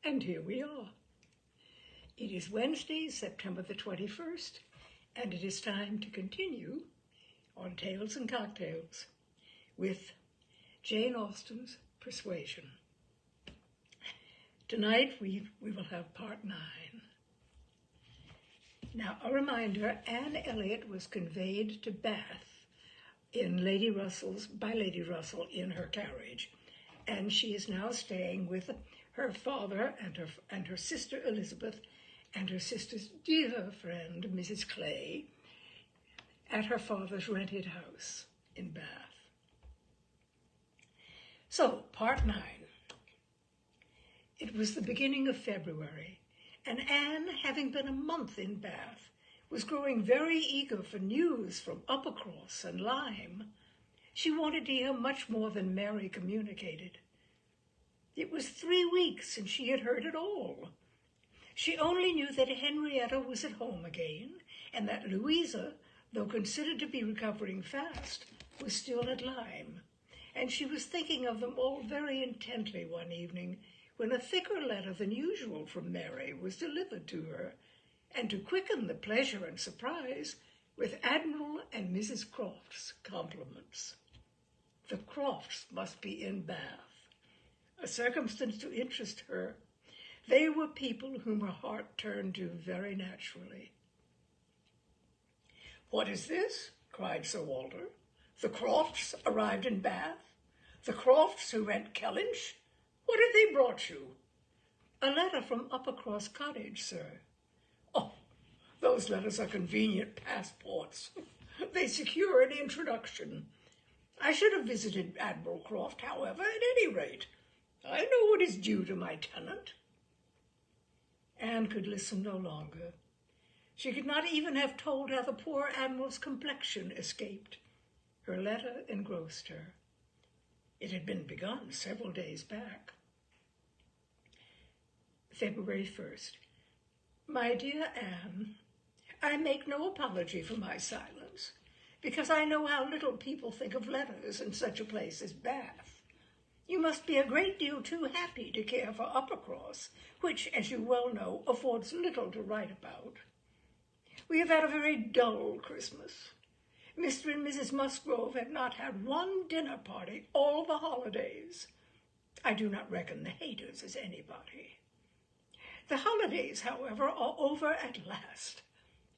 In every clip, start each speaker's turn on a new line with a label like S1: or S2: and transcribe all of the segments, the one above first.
S1: And here we are. It is Wednesday, September the 21st, and it is time to continue on Tales and Cocktails with Jane Austen's Persuasion. Tonight we will have part 9. Now, a reminder, Anne Elliot was conveyed to Bath by Lady Russell in her carriage, and she is now staying with her father and her sister Elizabeth and her sister's dear friend, Mrs. Clay, at her father's rented house in Bath. So, part 9. It was the beginning of February, and Anne, having been a month in Bath, was growing very eager for news from Uppercross and Lyme. She wanted to hear much more than Mary communicated. It was 3 weeks since she had heard it all. She only knew that Henrietta was at home again, and that Louisa, though considered to be recovering fast, was still at Lyme. And she was thinking of them all very intently one evening, when a thicker letter than usual from Mary was delivered to her, and to quicken the pleasure and surprise, with Admiral and Mrs. Croft's compliments. The Crofts must be in Bath, a circumstance to interest her. They were people whom her heart turned to very naturally. "What is this?" cried Sir Walter. "The Crofts arrived in Bath? The Crofts who rent Kellynch? What have they brought you?" "A letter from Uppercross Cottage, sir." "Oh, those letters are convenient passports. They secure an introduction. I should have visited Admiral Croft, however, at any rate. I know what is due to my tenant." Anne could listen no longer. She could not even have told how the poor Admiral's complexion escaped. Her letter engrossed her. It had been begun several days back. February 1st. My dear Anne, I make no apology for my silence, because I know how little people think of letters in such a place as Bath. You must be a great deal too happy to care for Uppercross, which, as you well know, affords little to write about. We have had a very dull Christmas. Mr. and Mrs. Musgrove have not had one dinner party all the holidays. I do not reckon the Hayters as anybody. The holidays, however, are over at last.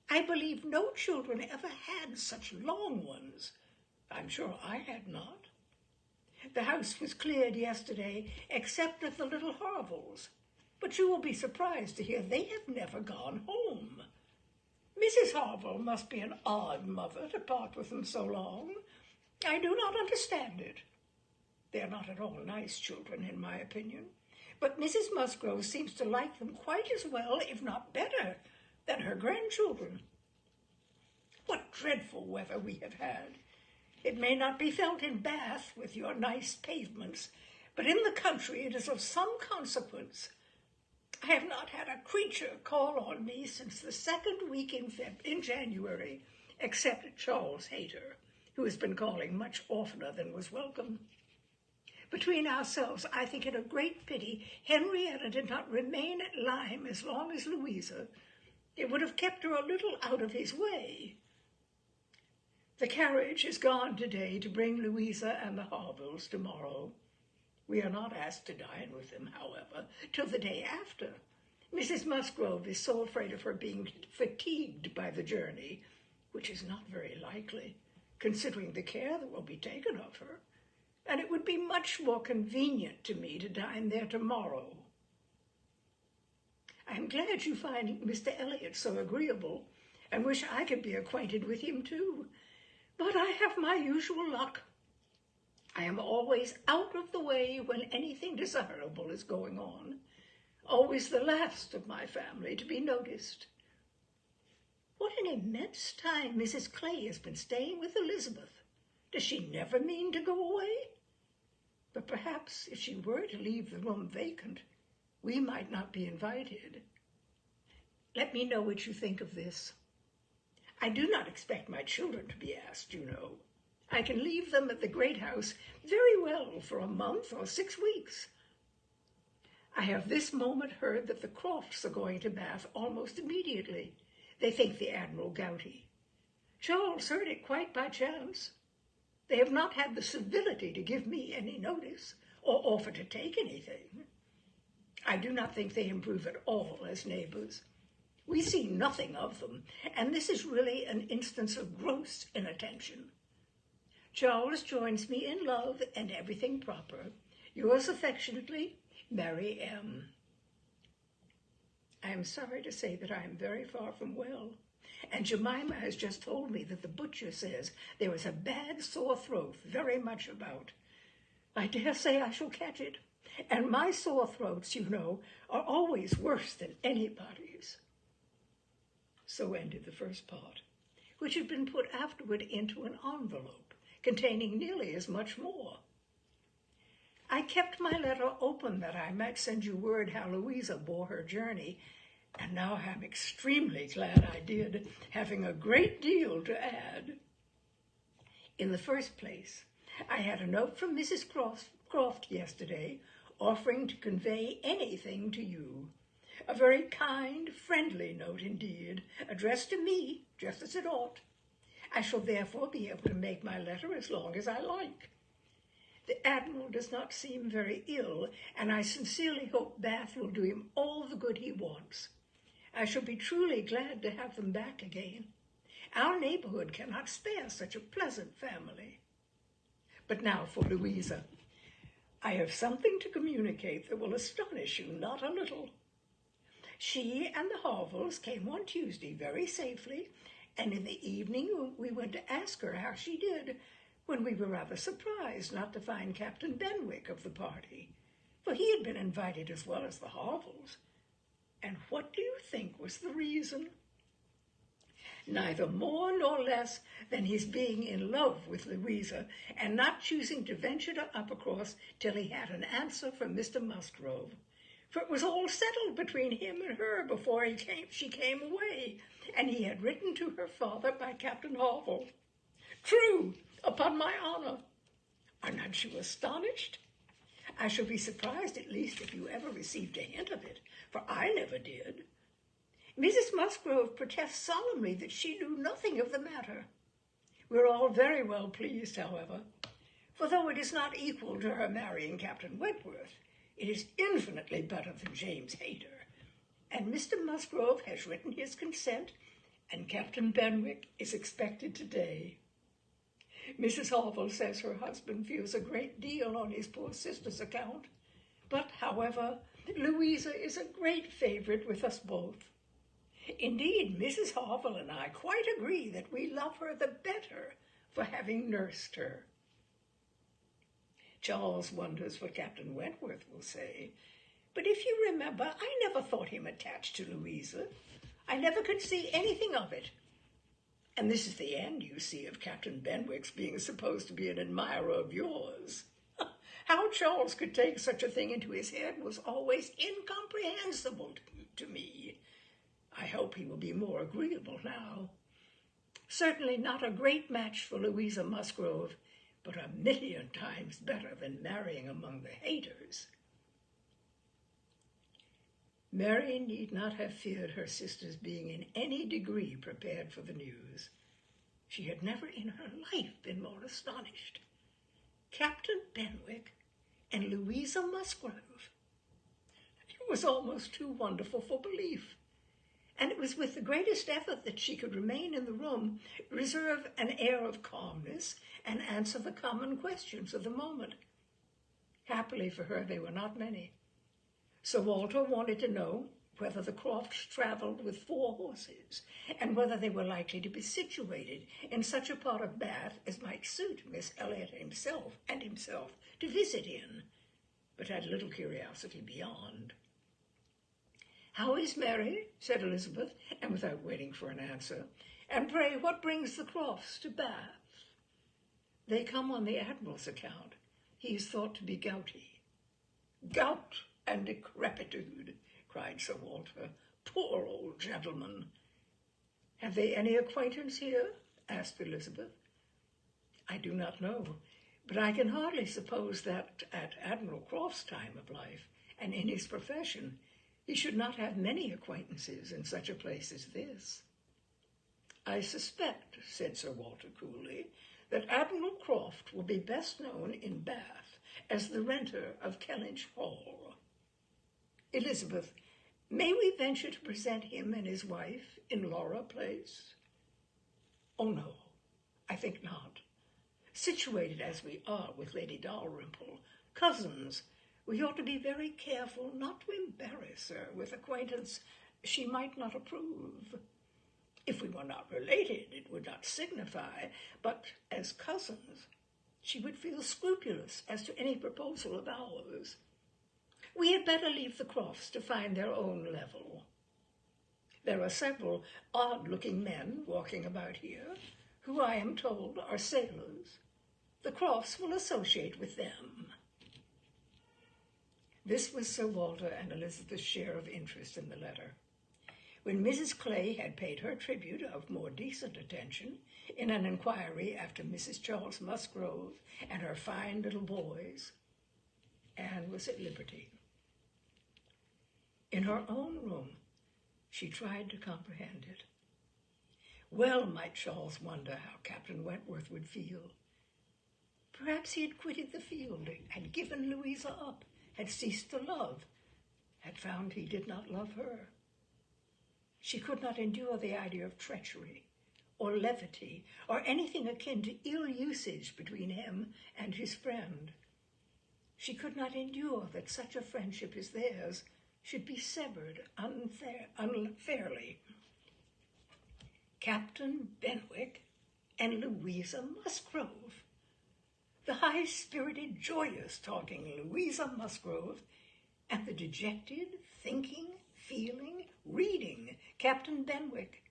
S1: I believe no children ever had such long ones. I'm sure I had not. The house was cleared yesterday, except of the little Harvilles, but you will be surprised to hear they have never gone home. Mrs. Harville must be an odd mother to part with them so long. I do not understand it. They are not at all nice children, in my opinion, but Mrs. Musgrove seems to like them quite as well, if not better, than her grandchildren. What dreadful weather we have had! It may not be felt in Bath with your nice pavements, but in the country it is of some consequence. I have not had a creature call on me since the second week in January, except Charles Hayter, who has been calling much oftener than was welcome. Between ourselves, I think it a great pity Henrietta did not remain at Lyme as long as Louisa. It would have kept her a little out of his way. The carriage is gone today to bring Louisa and the Harvilles tomorrow. We are not asked to dine with them, however, till the day after. Mrs. Musgrove is so afraid of her being fatigued by the journey, which is not very likely, considering the care that will be taken of her, and it would be much more convenient to me to dine there tomorrow. I am glad you find Mr. Elliot so agreeable, and wish I could be acquainted with him too, but I have my usual luck. I am always out of the way when anything desirable is going on, always the last of my family to be noticed. What an immense time Mrs. Clay has been staying with Elizabeth. Does she never mean to go away? But perhaps if she were to leave the room vacant, we might not be invited. Let me know what you think of this. I do not expect my children to be asked, you know. I can leave them at the great house very well for a month or 6 weeks. I I have this moment heard that the Crofts are going to Bath almost immediately. They think the Admiral gouty. Charles heard it quite by chance. They have not had the civility to give me any notice or offer to take anything. I do not think they improve at all as neighbours. We see nothing of them, and this is really an instance of gross inattention. Charles joins me in love and everything proper. Yours affectionately, Mary M. I am sorry to say that I am very far from well, and Jemima has just told me that the butcher says there is a bad sore throat very much about. I dare say I shall catch it, and my sore throats, you know, are always worse than anybody's. So ended the first part, which had been put afterward into an envelope containing nearly as much more. I kept my letter open that I might send you word how Louisa bore her journey, and now I'm extremely glad I did, having a great deal to add. In the first place, I had a note from Mrs. Croft yesterday offering to convey anything to you. A very kind, friendly note indeed, addressed to me, just as it ought. I shall therefore be able to make my letter as long as I like. The Admiral does not seem very ill, and I sincerely hope Bath will do him all the good he wants. I shall be truly glad to have them back again. Our neighborhood cannot spare such a pleasant family. But now for Louisa. I have something to communicate that will astonish you not a little. She and the Harvilles came on Tuesday very safely, and in the evening we went to ask her how she did, when we were rather surprised not to find Captain Benwick of the party, for he had been invited as well as the Harvilles. And what do you think was the reason? Neither more nor less than his being in love with Louisa and not choosing to venture to Uppercross till he had an answer from Mr. Musgrove. For it was all settled between him and her before she came away, and he had written to her father by Captain Harville. True, upon my honour. Are not you astonished? I shall be surprised at least if you ever received a hint of it, for I never did. Mrs. Musgrove protests solemnly that she knew nothing of the matter. We're all very well pleased, however, for though it is not equal to her marrying Captain Wentworth, it is infinitely better than James Hayter, and Mr. Musgrove has written his consent, and Captain Benwick is expected today. Mrs. Harville says her husband feels a great deal on his poor sister's account, but, however, Louisa is a great favourite with us both. Indeed, Mrs. Harville and I quite agree that we love her the better for having nursed her. Charles wonders what Captain Wentworth will say, but if you remember, I never thought him attached to Louisa. I never could see anything of it. And this is the end, you see, of Captain Benwick's being supposed to be an admirer of yours. How Charles could take such a thing into his head was always incomprehensible to me. I hope he will be more agreeable now. Certainly not a great match for Louisa Musgrove, but 1,000,000 times better than marrying among the Hayters. Mary need not have feared her sister's being in any degree prepared for the news. She had never in her life been more astonished. Captain Benwick and Louisa Musgrove. It was almost too wonderful for belief, and it was with the greatest effort that she could remain in the room, reserve an air of calmness, and answer the common questions of the moment. Happily for her, they were not many. Sir Walter wanted to know whether the Crofts travelled with 4 horses, and whether they were likely to be situated in such a part of Bath as might suit Miss Elliot himself to visit in, but had little curiosity beyond. "How is Mary?" said Elizabeth, and without waiting for an answer. "And pray, what brings the Crofts to Bath?" "They come on the Admiral's account. He is thought to be gouty." "Gout and decrepitude," cried Sir Walter. "Poor old gentleman." "Have they any acquaintance here?" asked Elizabeth. "I do not know, but I can hardly suppose that at Admiral Croft's time of life, and in his profession, he should not have many acquaintances in such a place as this. "I suspect," said Sir Walter coolly, "that Admiral Croft will be best known in Bath as the renter of Kellynch Hall. Elizabeth, may we venture to present him and his wife in Laura Place?" "Oh, no, I think not. Situated as we are with Lady Dalrymple, cousins, we ought to be very careful not to embarrass her with acquaintance she might not approve. If we were not related, it would not signify, but as cousins, she would feel scrupulous as to any proposal of ours. We had better leave the Crofts to find their own level. There are several odd-looking men walking about here, who I am told are sailors. The Crofts will associate with them." This was Sir Walter and Elizabeth's share of interest in the letter. When Mrs. Clay had paid her tribute of more decent attention in an inquiry after Mrs. Charles Musgrove and her fine little boys, Anne was at liberty. In her own room, she tried to comprehend it. Well might Charles wonder how Captain Wentworth would feel. Perhaps he had quitted the field, had given Louisa up, had ceased to love, had found he did not love her. She could not endure the idea of treachery or levity or anything akin to ill usage between him and his friend. She could not endure that such a friendship as theirs should be severed unfairly. Captain Benwick and Louisa Musgrove. The high-spirited, joyous-talking Louisa Musgrove and the dejected, thinking, feeling, reading Captain Benwick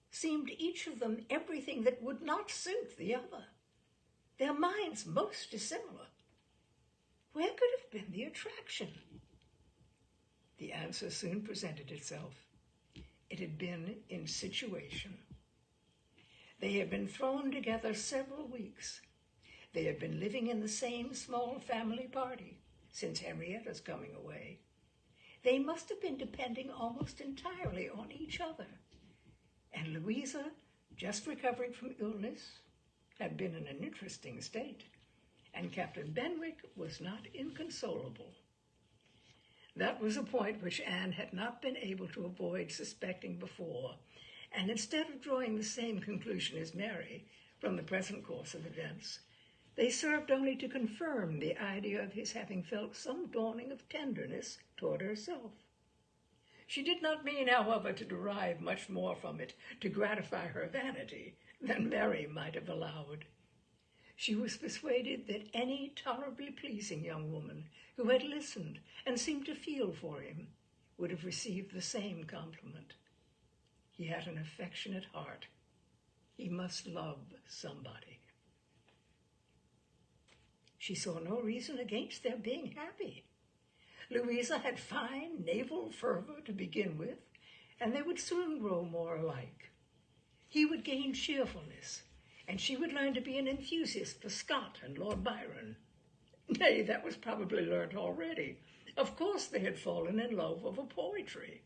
S1: seemed each of them everything that would not suit the other, their minds most dissimilar. Where could have been the attraction? The answer soon presented itself. It had been in situation. They had been thrown together several weeks. They had been living in the same small family party since Henrietta's coming away. They must have been depending almost entirely on each other. And Louisa, just recovering from illness, had been in an interesting state, and Captain Benwick was not inconsolable. That was a point which Anne had not been able to avoid suspecting before, and instead of drawing the same conclusion as Mary from the present course of events, they served only to confirm the idea of his having felt some dawning of tenderness toward herself. She did not mean, however, to derive much more from it to gratify her vanity than Mary might have allowed. She was persuaded that any tolerably pleasing young woman who had listened and seemed to feel for him would have received the same compliment. He had an affectionate heart. He must love somebody. She saw no reason against their being happy. Louisa had fine naval fervor to begin with, and they would soon grow more alike. He would gain cheerfulness, and she would learn to be an enthusiast for Scott and Lord Byron. Nay, that was probably learnt already. Of course they had fallen in love over poetry.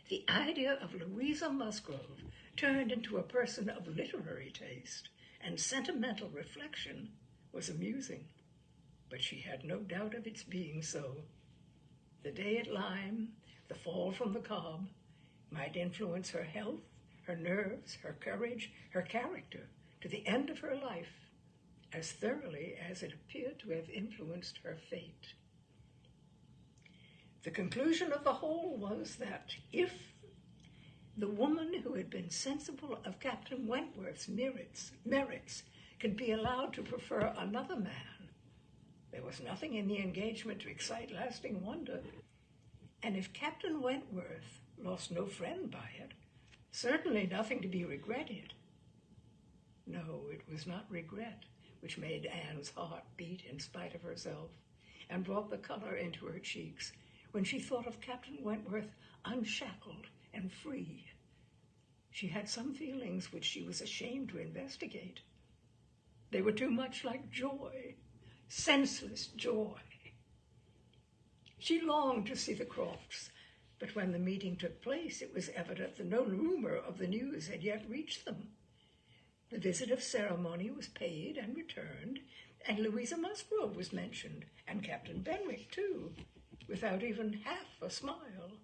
S1: The idea of Louisa Musgrove turned into a person of literary taste and sentimental reflection was amusing, but she had no doubt of its being so. The day at Lyme, the fall from the Cobb, might influence her health, her nerves, her courage, her character, to the end of her life, as thoroughly as it appeared to have influenced her fate. The conclusion of the whole was that if the woman who had been sensible of Captain Wentworth's merits could be allowed to prefer another man, there was nothing in the engagement to excite lasting wonder, and if Captain Wentworth lost no friend by it, certainly nothing to be regretted. No, it was not regret which made Anne's heart beat in spite of herself and brought the color into her cheeks when she thought of Captain Wentworth unshackled and free. She had some feelings which she was ashamed to investigate. They were too much like joy, senseless joy. She longed to see the Crofts, but when the meeting took place, it was evident that no rumor of the news had yet reached them. The visit of ceremony was paid and returned, and Louisa Musgrove was mentioned, and Captain Benwick, too, without even half a smile.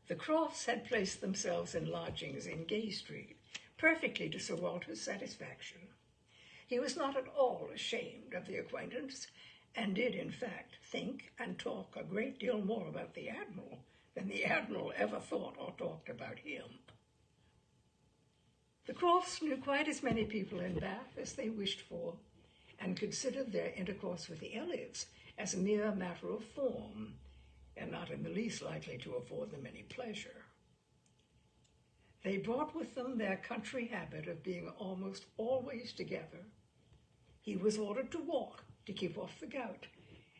S1: The Crofts had placed themselves in lodgings in Gay Street, perfectly to Sir Walter's satisfaction. He was not at all ashamed of the acquaintance, and did, in fact, think and talk a great deal more about the Admiral than the Admiral ever thought or talked about him. The Crofts knew quite as many people in Bath as they wished for, and considered their intercourse with the Elliots as a mere matter of form, and not in the least likely to afford them any pleasure. They brought with them their country habit of being almost always together. He was ordered to walk to keep off the gout,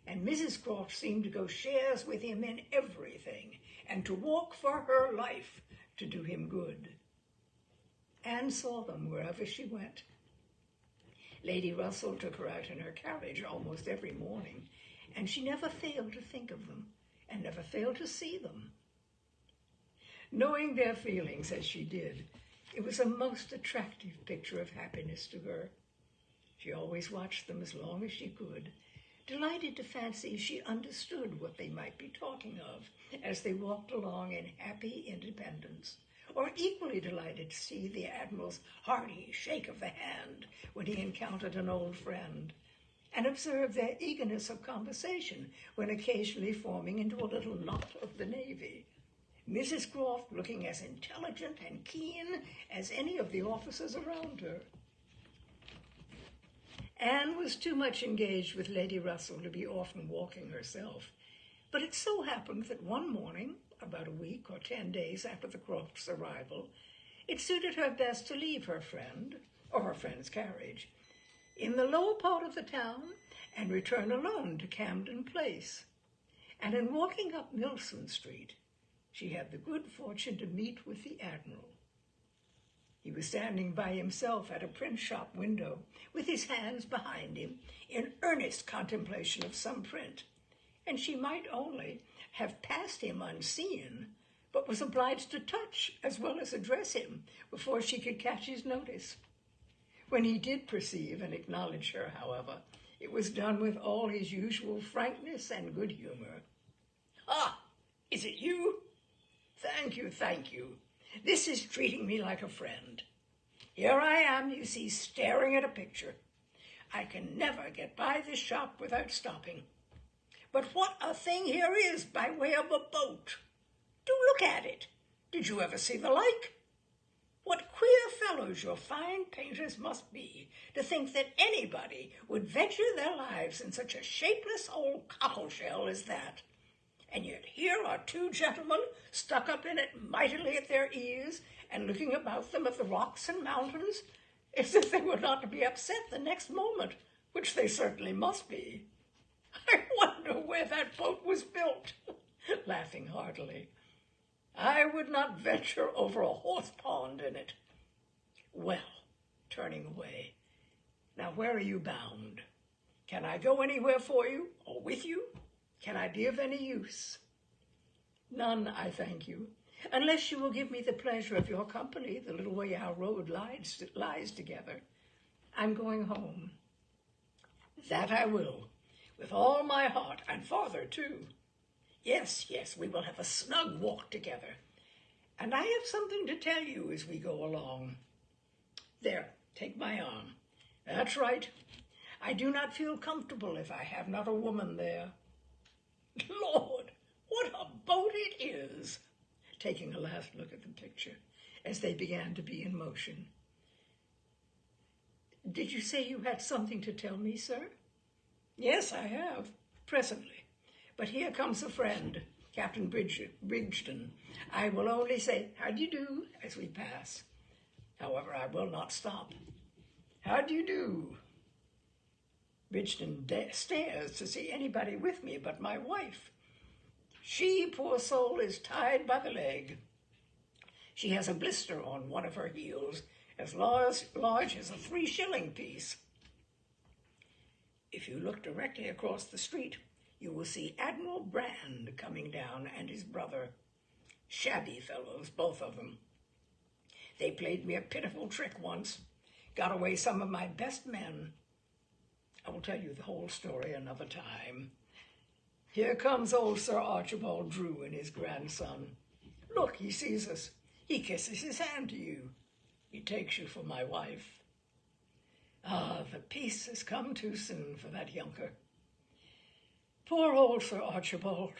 S1: and Mrs. Croft seemed to go shares with him in everything, and to walk for her life to do him good. Anne saw them wherever she went. Lady Russell took her out in her carriage almost every morning, and she never failed to think of them, and never failed to see them. Knowing their feelings as she did, it was a most attractive picture of happiness to her. She always watched them as long as she could, delighted to fancy she understood what they might be talking of as they walked along in happy independence, or equally delighted to see the Admiral's hearty shake of the hand when he encountered an old friend, and observe their eagerness of conversation when occasionally forming into a little knot of the Navy, Mrs. Croft looking as intelligent and keen as any of the officers around her. Anne was too much engaged with Lady Russell to be often walking herself, but it so happened that one morning, about a week or 10 days after the Crofts' arrival, it suited her best to leave her friend, or her friend's carriage, in the lower part of the town and return alone to Camden Place. And in walking up Milsom Street, she had the good fortune to meet with the Admiral. He was standing by himself at a print shop window, with his hands behind him, in earnest contemplation of some print, and she might only have passed him unseen, but was obliged to touch as well as address him before she could catch his notice. When he did perceive and acknowledge her, however, it was done with all his usual frankness and good humor. "Ah, is it you? Thank you, thank you. This is treating me like a friend. Here I am, you see, staring at a picture. I can never get by this shop without stopping. But what a thing here is by way of a boat! Do look at it. Did you ever see the like? What queer fellows your fine painters must be to think that anybody would venture their lives in such a shapeless old cockleshell as that. And yet here are two gentlemen stuck up in it mightily at their ease and looking about them at the rocks and mountains as if they were not to be upset the next moment, which they certainly must be. I wonder where that boat was built," laughing heartily. "I would not venture over a horse pond in it. Well," turning away, "now where are you bound? Can I go anywhere for you, or with you? Can I be of any use?" "None, I thank you, unless you will give me the pleasure of your company the little way our road lies together. I'm going home." "That I will, with all my heart, and farther too. Yes, we will have a snug walk together. And I have something to tell you as we go along. There, take my arm. That's right. I do not feel comfortable if I have not a woman there. Lord, what a boat it is!" taking a last look at the picture as they began to be in motion. "Did you say you had something to tell me, sir?" "Yes, I have, presently. But here comes a friend, Captain Bridgeton. I will only say, 'How do you do?' as we pass. However, I will not stop. How do you do?" Bridgeton stares to see anybody with me but my wife. She, poor soul, is tied by the leg. She has a blister on one of her heels, as large as a 3-shilling piece. If you look directly across the street, you will see Admiral Brand coming down and his brother. Shabby fellows, both of them. They played me a pitiful trick once, got away some of my best men. I will tell you the whole story another time. Here comes old Sir Archibald Drew and his grandson. Look, he sees us. He kisses his hand to you. He takes you for my wife. Ah, the peace has come too soon for that younker. Poor old Sir Archibald.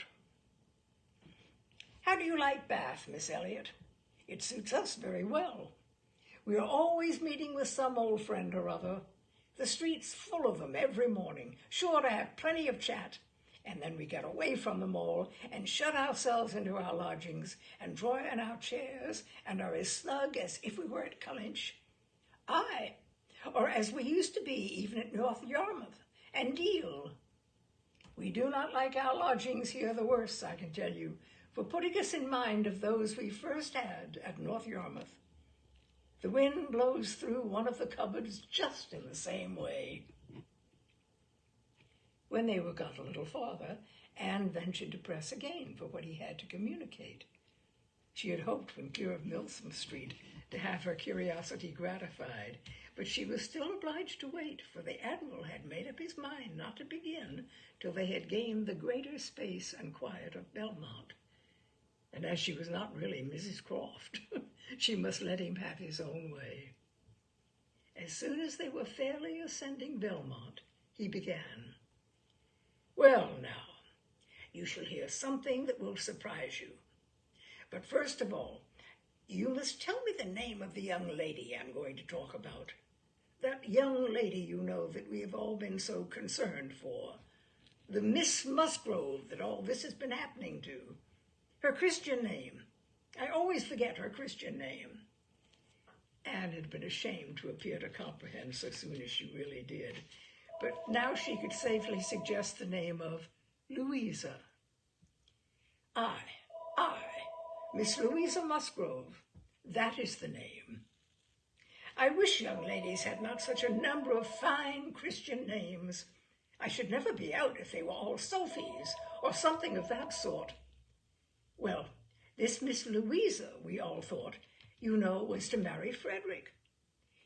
S1: How do you like Bath, Miss Elliot? It suits us very well. We are always meeting with some old friend or other. The street's full of them every morning, sure to have plenty of chat. And then we get away from them all and shut ourselves into our lodgings and draw in our chairs and are as snug as if we were at Cullinch. Aye, or as we used to be even at North Yarmouth and Deal. We do not like our lodgings here the worse, I can tell you, for putting us in mind of those we first had at North Yarmouth. The wind blows through one of the cupboards just in the same way. When they were got a little farther, Anne ventured to press again for what he had to communicate. She had hoped when clear of Milsom Street to have her curiosity gratified, but she was still obliged to wait, for the Admiral had made up his mind not to begin till they had gained the greater space and quiet of Belmont. And as she was not really Mrs. Croft, she must let him have his own way. As soon as they were fairly ascending Belmont, he began. Well, now, you shall hear something that will surprise you. But first of all, you must tell me the name of the young lady I'm going to talk about. That young lady, you know, that we have all been so concerned for. The Miss Musgrove that all this has been happening to. Her Christian name. I always forget her Christian name. Anne had been ashamed to appear to comprehend so soon as she really did. But now she could safely suggest the name of Louisa. Aye, Miss Louisa Musgrove. That is the name. I wish young ladies had not such a number of fine Christian names. I should never be out if they were all Sophies, or something of that sort. Well, this Miss Louisa, we all thought, you know, was to marry Frederick.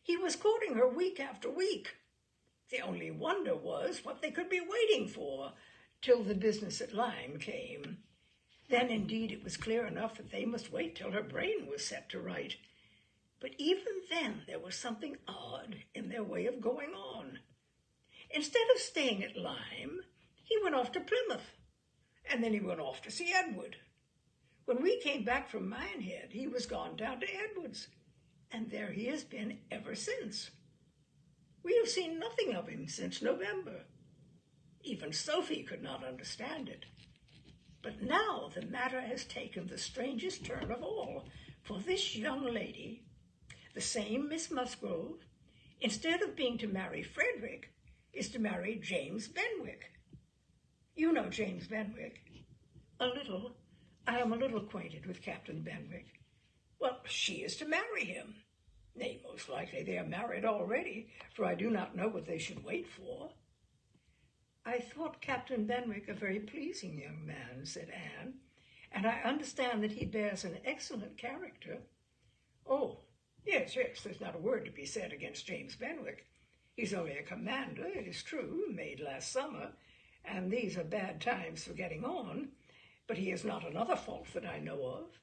S1: He was courting her week after week. The only wonder was what they could be waiting for, till the business at Lyme came. Then, indeed, it was clear enough that they must wait till her brain was set to right. But even then there was something odd in their way of going on. Instead of staying at Lyme, he went off to Plymouth, and then he went off to see Edward. When we came back from Minehead, he was gone down to Edward's, and there he has been ever since. We have seen nothing of him since November. Even Sophie could not understand it. But now the matter has taken the strangest turn of all, for this young lady, the same Miss Musgrove, instead of being to marry Frederick, is to marry James Benwick. You know James Benwick. A little. I am a little acquainted with Captain Benwick. Well, she is to marry him. Nay, most likely they are married already, for I do not know what they should wait for. I thought Captain Benwick a very pleasing young man, said Anne, and I understand that he bears an excellent character. Oh, yes, there's not a word to be said against James Benwick. He's only a commander, it is true, made last summer, and these are bad times for getting on, but he has not another fault that I know of.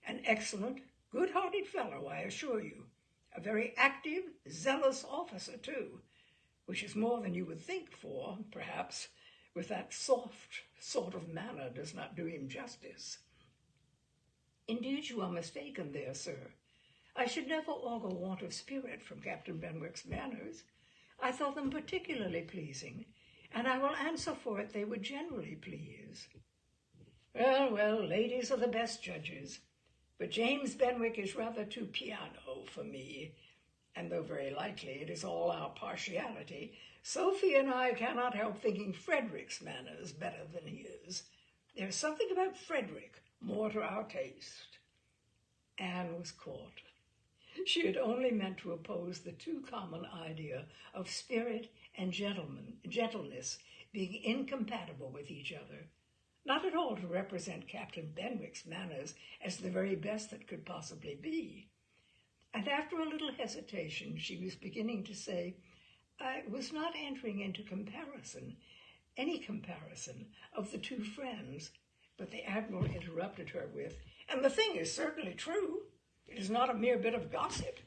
S1: An excellent, good-hearted fellow, I assure you. A very active, zealous officer, too, which is more than you would think for, perhaps, with that soft sort of manner does not do him justice. Indeed, you are mistaken there, sir. I should never augur want of spirit from Captain Benwick's manners. I thought them particularly pleasing, and I will answer for it they would generally please. Well, ladies are the best judges, but James Benwick is rather too piano for me, and though very likely it is all our partiality, Sophie and I cannot help thinking Frederick's manners better than his. There's something about Frederick more to our taste. Anne was caught. She had only meant to oppose the too common idea of spirit and gentleness being incompatible with each other, not at all to represent Captain Benwick's manners as the very best that could possibly be. And after a little hesitation, she was beginning to say, I was not entering into any comparison of the two friends, but the Admiral interrupted her with, and the thing is certainly true. It is not a mere bit of gossip.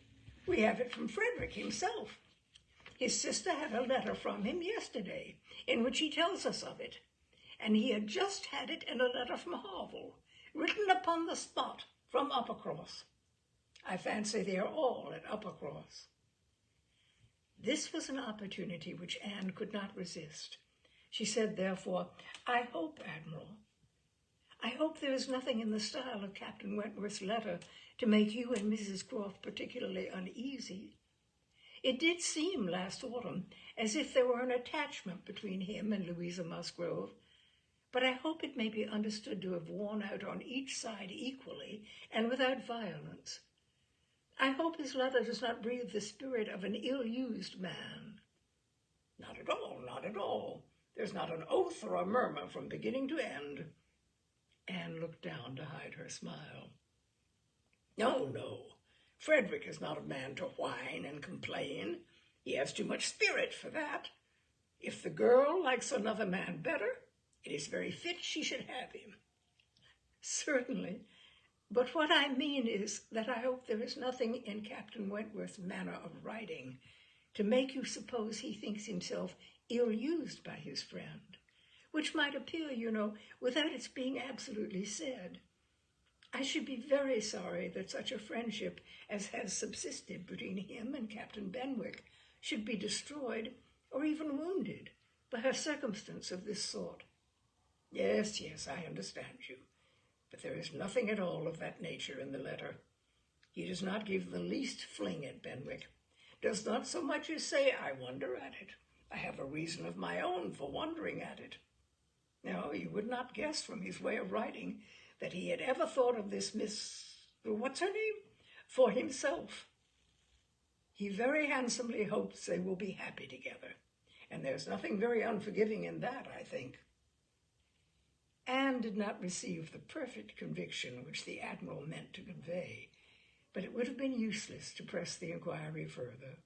S1: We have it from Frederick himself. His sister had a letter from him yesterday, in which he tells us of it, and he had just had it in a letter from Harville, written upon the spot from Uppercross. I fancy they are all at Uppercross. This was an opportunity which Anne could not resist. She said, therefore, I hope, Admiral, I hope there is nothing in the style of Captain Wentworth's letter to make you and Mrs. Croft particularly uneasy. It did seem last autumn as if there were an attachment between him and Louisa Musgrove, but I hope it may be understood to have worn out on each side equally and without violence. I hope his letter does not breathe the spirit of an ill-used man. Not at all, not at all. There's not an oath or a murmur from beginning to end. Anne looked down to hide her smile. No, no. Frederick is not a man to whine and complain. He has too much spirit for that. If the girl likes another man better, it is very fit she should have him. Certainly. But what I mean is that I hope there is nothing in Captain Wentworth's manner of writing to make you suppose he thinks himself ill-used by his friend, which might appear, without its being absolutely said. I should be very sorry that such a friendship as has subsisted between him and Captain Benwick should be destroyed or even wounded by a circumstance of this sort. Yes, I understand you. But there is nothing at all of that nature in the letter. He does not give the least fling at Benwick, does not so much as say, I wonder at it. I have a reason of my own for wondering at it. No, you would not guess from his way of writing that he had ever thought of this what's her name, for himself. He very handsomely hopes they will be happy together, and there's nothing very unforgiving in that, I think. Anne did not receive the perfect conviction which the Admiral meant to convey, but it would have been useless to press the inquiry further.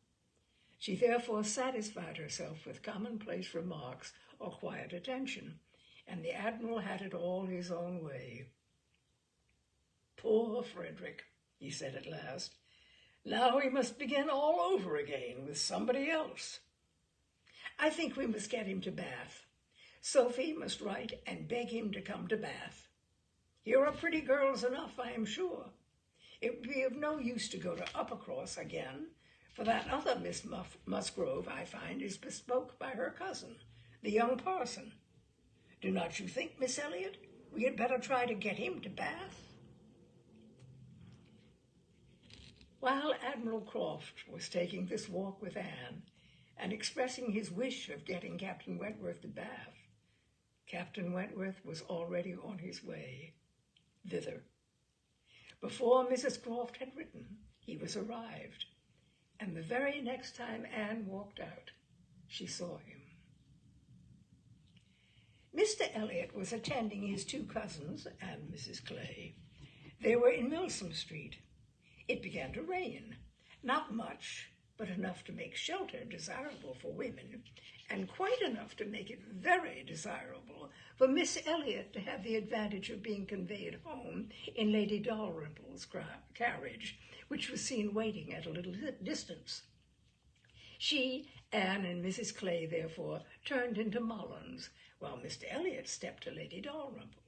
S1: She therefore satisfied herself with commonplace remarks or quiet attention, and the Admiral had it all his own way. Poor Frederick, he said at last. Now he must begin all over again with somebody else. I think we must get him to Bath. Sophie must write and beg him to come to Bath. Here are pretty girls enough, I am sure. It would be of no use to go to Uppercross again, for that other Miss Musgrove, I find, is bespoke by her cousin, the young parson. Do not you think, Miss Elliot, we had better try to get him to Bath? While Admiral Croft was taking this walk with Anne and expressing his wish of getting Captain Wentworth to Bath, Captain Wentworth was already on his way thither. Before Mrs. Croft had written, he was arrived, and the very next time Anne walked out, she saw him. Mr. Elliot was attending his two cousins and Mrs. Clay. They were in Milsom Street. It began to rain, not much, but enough to make shelter desirable for women, and quite enough to make it very desirable for Miss Elliot to have the advantage of being conveyed home in Lady Dalrymple's carriage, which was seen waiting at a little distance. She, Anne, and Mrs. Clay, therefore, turned into Mullins, while Mr. Elliot stepped to Lady Dalrymple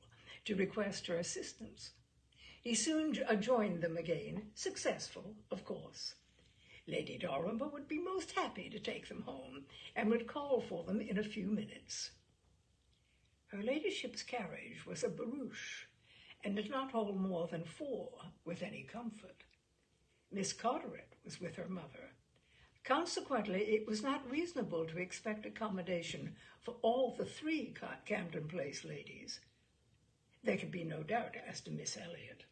S1: to request her assistance. He soon joined them again, successful, of course. Lady Dalrymple would be most happy to take them home, and would call for them in a few minutes. Her ladyship's carriage was a barouche, and did not hold more than 4 with any comfort. Miss Carteret was with her mother. Consequently, it was not reasonable to expect accommodation for all the 3 Camden Place ladies. There could be no doubt as to Miss Elliot.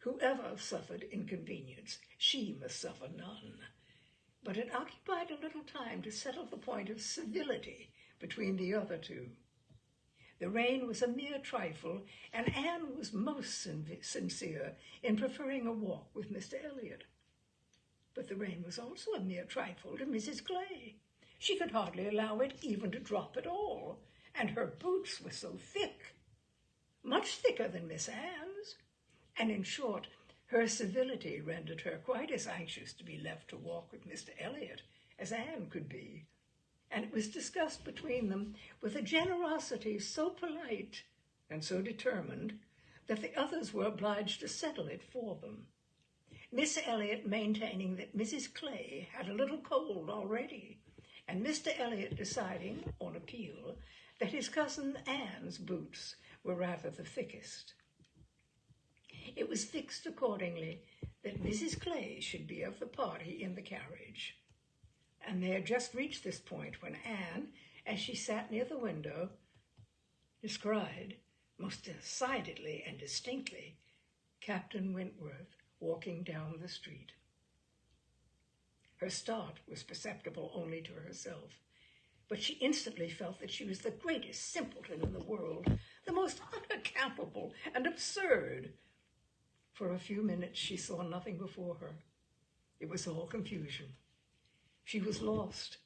S1: Whoever suffered inconvenience, she must suffer none. But it occupied a little time to settle the point of civility between the other two. The rain was a mere trifle, and Anne was most sincere in preferring a walk with Mr. Elliot. But the rain was also a mere trifle to Mrs. Clay. She could hardly allow it even to drop at all, and her boots were so thick, much thicker than Miss Anne's, and in short, her civility rendered her quite as anxious to be left to walk with Mr. Elliot as Anne could be, and it was discussed between them with a generosity so polite and so determined that the others were obliged to settle it for them, Miss Elliot maintaining that Mrs. Clay had a little cold already, and Mr. Elliot deciding, on appeal, that his cousin Anne's boots were rather the thickest. It was fixed accordingly that Mrs. Clay should be of the party in the carriage, and they had just reached this point when Anne, as she sat near the window, descried, most decidedly and distinctly, Captain Wentworth walking down the street. Her start was perceptible only to herself, but she instantly felt that she was the greatest simpleton in the world, the most unaccountable and absurd. For a few minutes she saw nothing before her. It was all confusion. She was lost,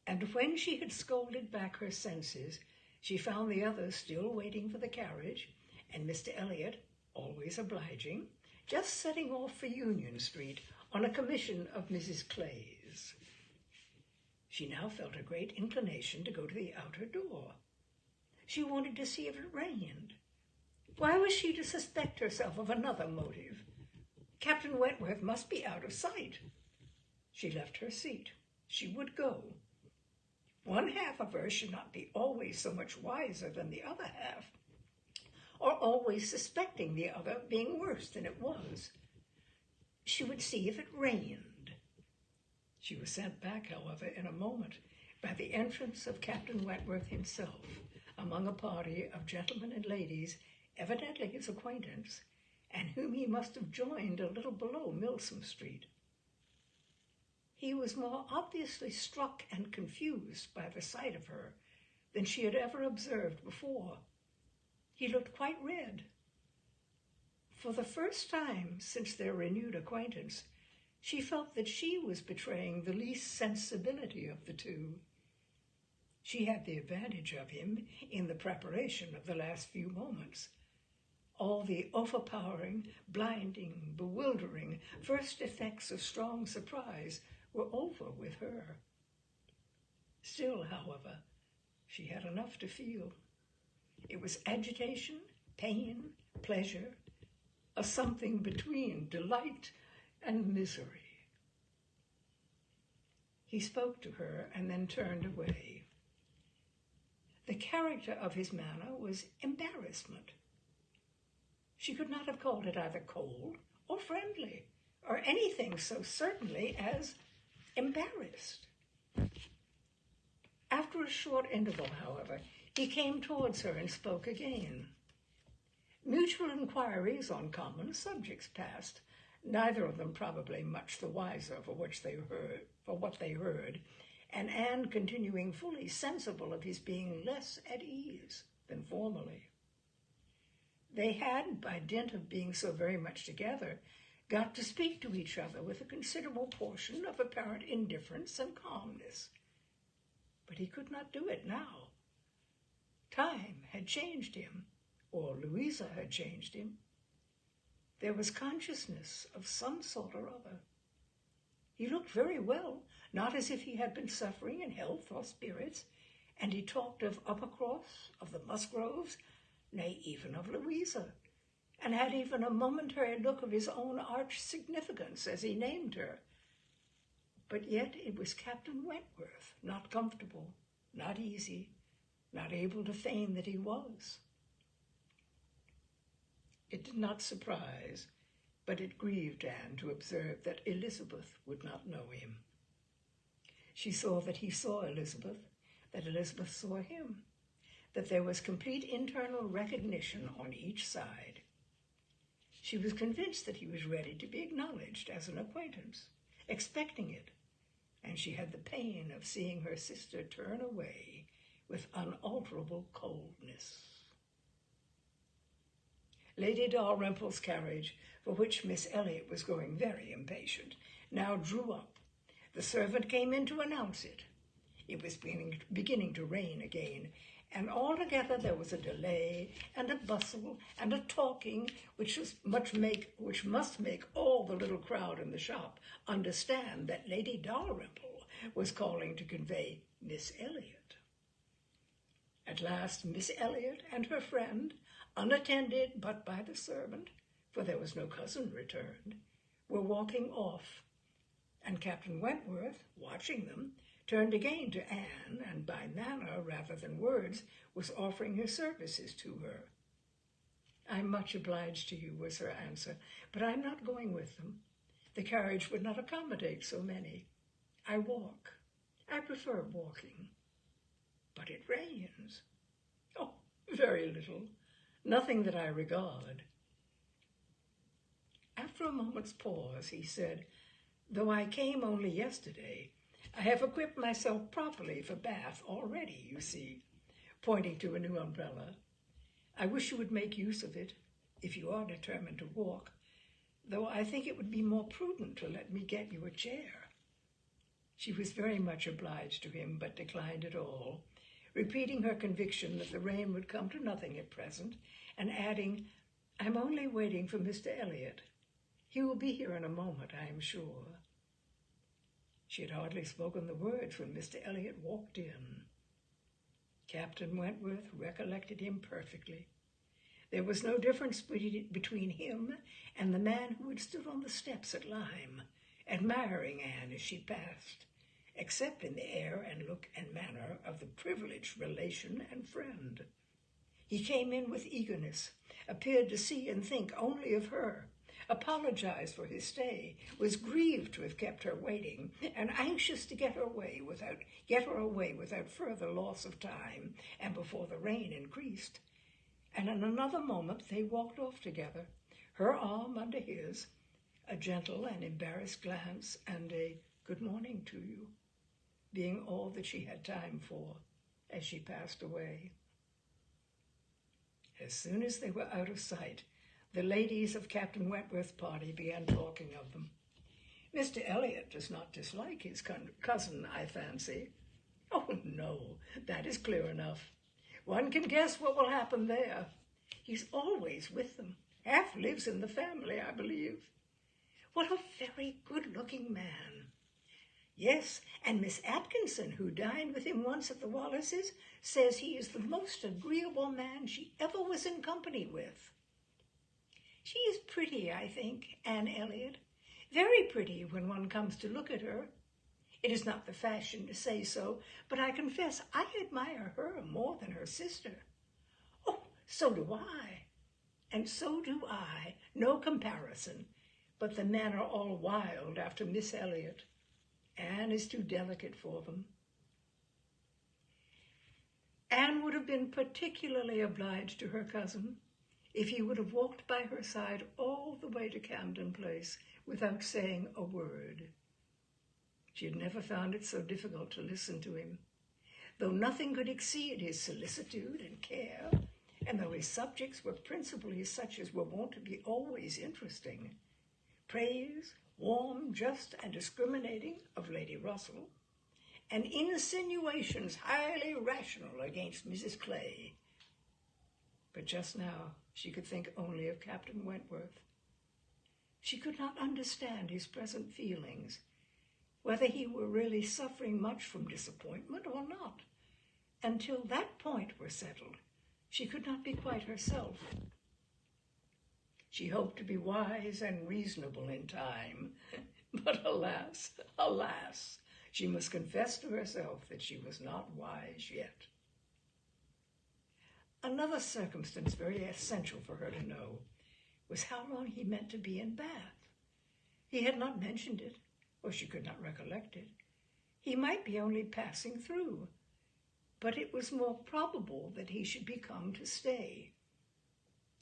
S1: and when she had scolded back her senses, she found the others still waiting for the carriage, and Mr. Elliot, always obliging, just setting off for Union Street on a commission of Mrs. Clay's. She now felt a great inclination to go to the outer door. She wanted to see if it rained. Why was she to suspect herself of another motive? Captain Wentworth must be out of sight. She left her seat. She would go. One half of her should not be always so much wiser than the other half, or always suspecting the other being worse than it was. She would see if it rained. She was sent back, however, in a moment by the entrance of Captain Wentworth himself, among a party of gentlemen and ladies, evidently his acquaintance, and whom he must have joined a little below Milsom Street. He was more obviously struck and confused by the sight of her than she had ever observed before. He looked quite red. For the first time since their renewed acquaintance, she felt that she was betraying the least sensibility of the two. She had the advantage of him in the preparation of the last few moments. All the overpowering, blinding, bewildering first effects of strong surprise were over with her. Still, however, she had enough to feel. It was agitation, pain, pleasure, a something between delight and misery. He spoke to her and then turned away. The character of his manner was embarrassment. She could not have called it either cold or friendly, or anything so certainly as embarrassed. After a short interval, however, he came towards her and spoke again. Mutual inquiries on common subjects passed, neither of them probably much the wiser for what they heard, and Anne continuing fully sensible of his being less at ease than formerly. They had, by dint of being so very much together, got to speak to each other with a considerable portion of apparent indifference and calmness. But he could not do it now. Time had changed him, or Louisa had changed him. There was consciousness of some sort or other. He looked very well, not as if he had been suffering in health or spirits, and he talked of Uppercross, of the Musgroves, nay, even of Louisa, and had even a momentary look of his own arch significance as he named her. But yet it was Captain Wentworth, not comfortable, not easy, not able to feign that he was. It did not surprise, but it grieved Anne to observe that Elizabeth would not know him. She saw that he saw Elizabeth, that Elizabeth saw him, that there was complete internal recognition on each side. She was convinced that he was ready to be acknowledged as an acquaintance, expecting it, and she had the pain of seeing her sister turn away with unalterable coldness. Lady Dalrymple's carriage, for which Miss Elliot was growing very impatient, now drew up. The servant came in to announce it. It was beginning to rain again, and altogether there was a delay and a bustle and a talking which must make all the little crowd in the shop understand that Lady Dalrymple was calling to convey Miss Elliot. At last Miss Elliot and her friend, unattended but by the servant, for there was no cousin returned, were walking off, and Captain Wentworth, watching them, turned again to Anne, and by manner rather than words was offering his services to her. "I'm much obliged to you," was her answer, "but I'm not going with them. The carriage would not accommodate so many. I walk. I prefer walking. But it rains." "Oh, very little. Nothing that I regard." After a moment's pause, he said, "Though I came only yesterday, I have equipped myself properly for Bath already, you see," pointing to a new umbrella. "I wish you would make use of it, if you are determined to walk, though I think it would be more prudent to let me get you a chair." She was very much obliged to him, but declined it all, repeating her conviction that the rain would come to nothing at present, and adding, "I'm only waiting for Mr. Elliot. He will be here in a moment, I am sure." She had hardly spoken the words when Mr. Elliot walked in. Captain Wentworth recollected him perfectly. There was no difference between him and the man who had stood on the steps at Lyme, admiring Anne as she passed, except in the air and look and manner of the privileged relation and friend. He came in with eagerness, appeared to see and think only of her, apologized for his stay, was grieved to have kept her waiting, and anxious to get her away without further loss of time, and before the rain increased. And in another moment they walked off together, her arm under his, a gentle and embarrassed glance, and a "good morning to you," being all that she had time for as she passed away. As soon as they were out of sight, the ladies of Captain Wentworth's party began talking of them. "Mr. Elliot does not dislike his cousin, I fancy." "Oh, no, that is clear enough. One can guess what will happen there. He's always with them, half lives in the family, I believe. What a very good-looking man. Yes, and Miss Atkinson, who dined with him once at the Wallaces, says he is the most agreeable man she ever was in company with. She is pretty, I think, Anne Elliot. Very pretty when one comes to look at her. It is not the fashion to say so, but I confess I admire her more than her sister." "Oh, so do I." "And so do I. No comparison. But the men are all wild after Miss Elliot. Anne is too delicate for them." Anne would have been particularly obliged to her cousin if he would have walked by her side all the way to Camden Place without saying a word. She had never found it so difficult to listen to him, though nothing could exceed his solicitude and care, and though his subjects were principally such as were wont to be always interesting. Praise, warm, just, and discriminating, of Lady Russell, and insinuations highly rational against Mrs. Clay. But just now she could think only of Captain Wentworth. She could not understand his present feelings, whether he were really suffering much from disappointment or not. Until that point were settled, she could not be quite herself. She hoped to be wise and reasonable in time, but alas, alas, she must confess to herself that she was not wise yet. Another circumstance very essential for her to know was how long he meant to be in Bath. He had not mentioned it, or she could not recollect it. He might be only passing through, but it was more probable that he should be come to stay.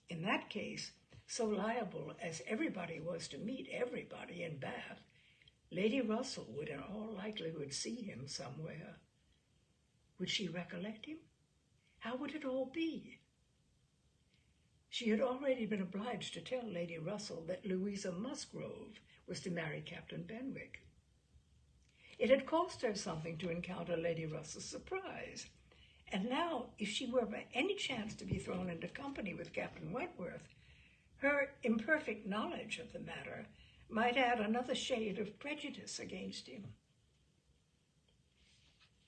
S1: In that case, so liable as everybody was to meet everybody in Bath, Lady Russell would in all likelihood see him somewhere. Would she recollect him? How would it all be? She had already been obliged to tell Lady Russell that Louisa Musgrove was to marry Captain Benwick. It had cost her something to encounter Lady Russell's surprise, and now, if she were by any chance to be thrown into company with Captain Wentworth, her imperfect knowledge of the matter might add another shade of prejudice against him.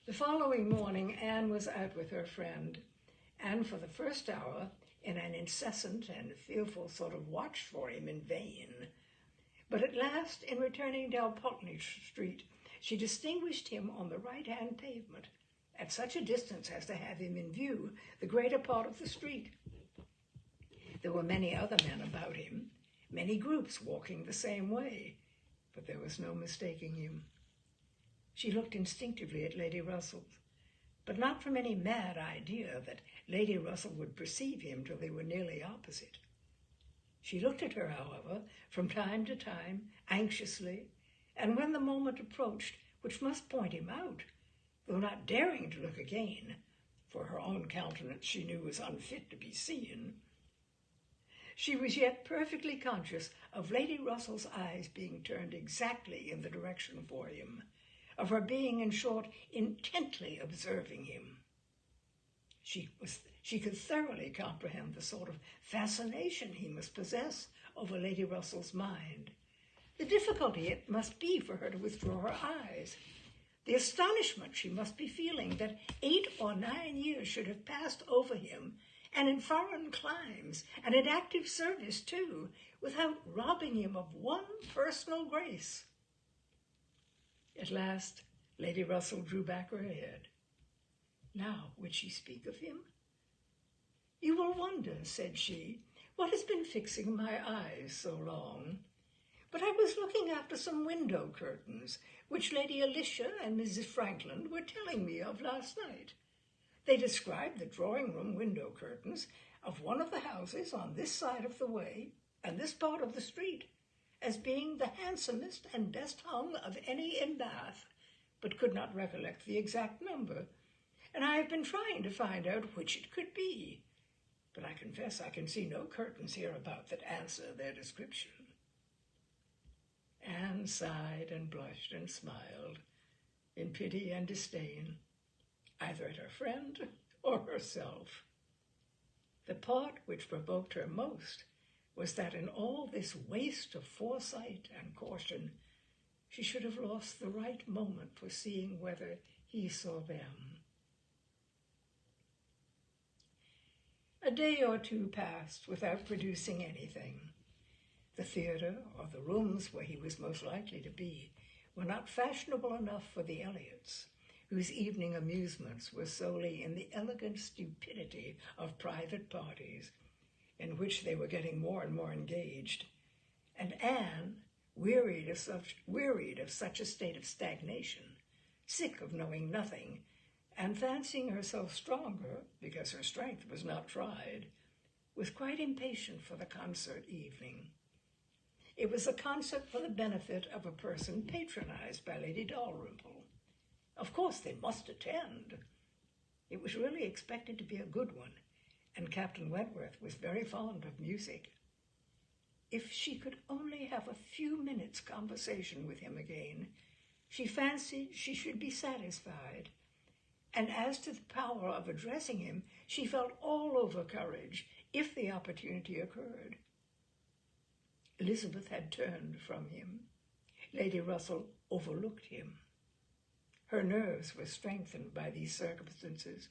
S1: The following morning, Anne was out with her friend, and for the first hour, in an incessant and fearful sort of watch for him in vain. But at last, in returning down Pulteney Street, she distinguished him on the right-hand pavement, at such a distance as to have him in view the greater part of the street. There were many other men about him, many groups walking the same way, but there was no mistaking him. She looked instinctively at Lady Russell, but not from any mad idea that Lady Russell would perceive him till they were nearly opposite. She looked at her, however, from time to time, anxiously, and when the moment approached which must point him out, though not daring to look again, for her own countenance she knew was unfit to be seen, she was yet perfectly conscious of Lady Russell's eyes being turned exactly in the direction for him, of her being, in short, intently observing him. She could thoroughly comprehend the sort of fascination he must possess over Lady Russell's mind. The difficulty it must be for her to withdraw her eyes, the astonishment she must be feeling that 8 or 9 years should have passed over him, and in foreign climes, and in active service too, without robbing him of one personal grace. At last, Lady Russell drew back her head. Now, would she speak of him? "You will wonder," said she, "what has been fixing my eyes so long. But I was looking after some window curtains, which Lady Alicia and Mrs. Frankland were telling me of last night. They described the drawing-room window curtains of one of the houses on this side of the way and this part of the street as being the handsomest and best hung of any in Bath, but could not recollect the exact number, and I have been trying to find out which it could be. But I confess I can see no curtains hereabout that answer their description." Anne sighed and blushed and smiled, in pity and disdain, either at her friend or herself. The part which provoked her most was that in all this waste of foresight and caution, she should have lost the right moment for seeing whether he saw them. A day or two passed without producing anything. The theatre, or the rooms where he was most likely to be, were not fashionable enough for the Elliots, whose evening amusements were solely in the elegant stupidity of private parties, in which they were getting more and more engaged, and Anne, wearied of such a state of stagnation, sick of knowing nothing, and fancying herself stronger because her strength was not tried, was quite impatient for the concert evening. It was a concert for the benefit of a person patronized by Lady Dalrymple. Of course they must attend. It was really expected to be a good one, and Captain Wentworth was very fond of music. If she could only have a few minutes' conversation with him again, she fancied she should be satisfied, and as to the power of addressing him, she felt all over courage if the opportunity occurred. Elizabeth had turned from him. Lady Russell overlooked him. Her nerves were strengthened by these circumstances.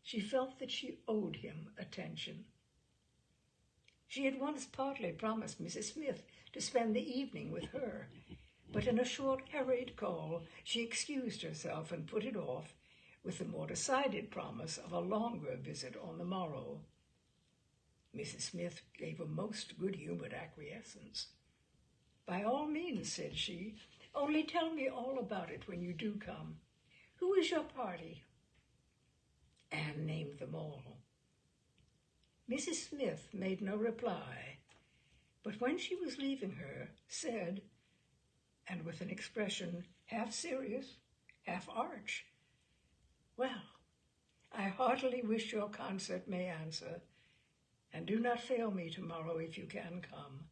S1: She felt that she owed him attention. She had once partly promised Mrs. Smith to spend the evening with her, but in a short, hurried call, she excused herself and put it off with the more decided promise of a longer visit on the morrow. Mrs. Smith gave a most good-humored acquiescence. "By all means," said she, "only tell me all about it when you do come. Who is your party?" Anne named them all. Mrs. Smith made no reply, but when she was leaving her, said, and with an expression half serious, half arch, Well, I heartily wish your concert may answer, and do not fail me tomorrow if you can come,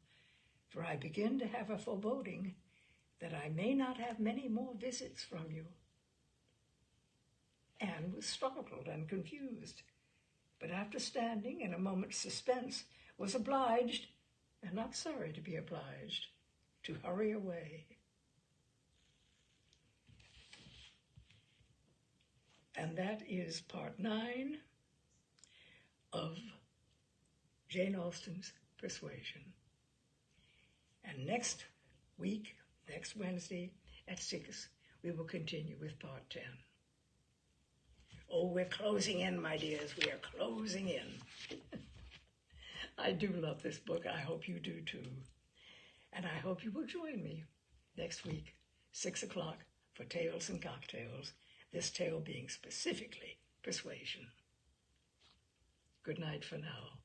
S1: for I begin to have a foreboding that I may not have many more visits from you. Anne was startled and confused, but after standing in a moment's suspense, was obliged, and not sorry to be obliged, to hurry away. And that is part 9 of Jane Austen's Persuasion. And next week, next Wednesday at 6, we will continue with part 10. Oh, we're closing in, my dears. We are closing in. I do love this book. I hope you do too. And I hope you will join me next week, 6 o'clock, for Tales and Cocktails, this tale being specifically Persuasion. Good night for now.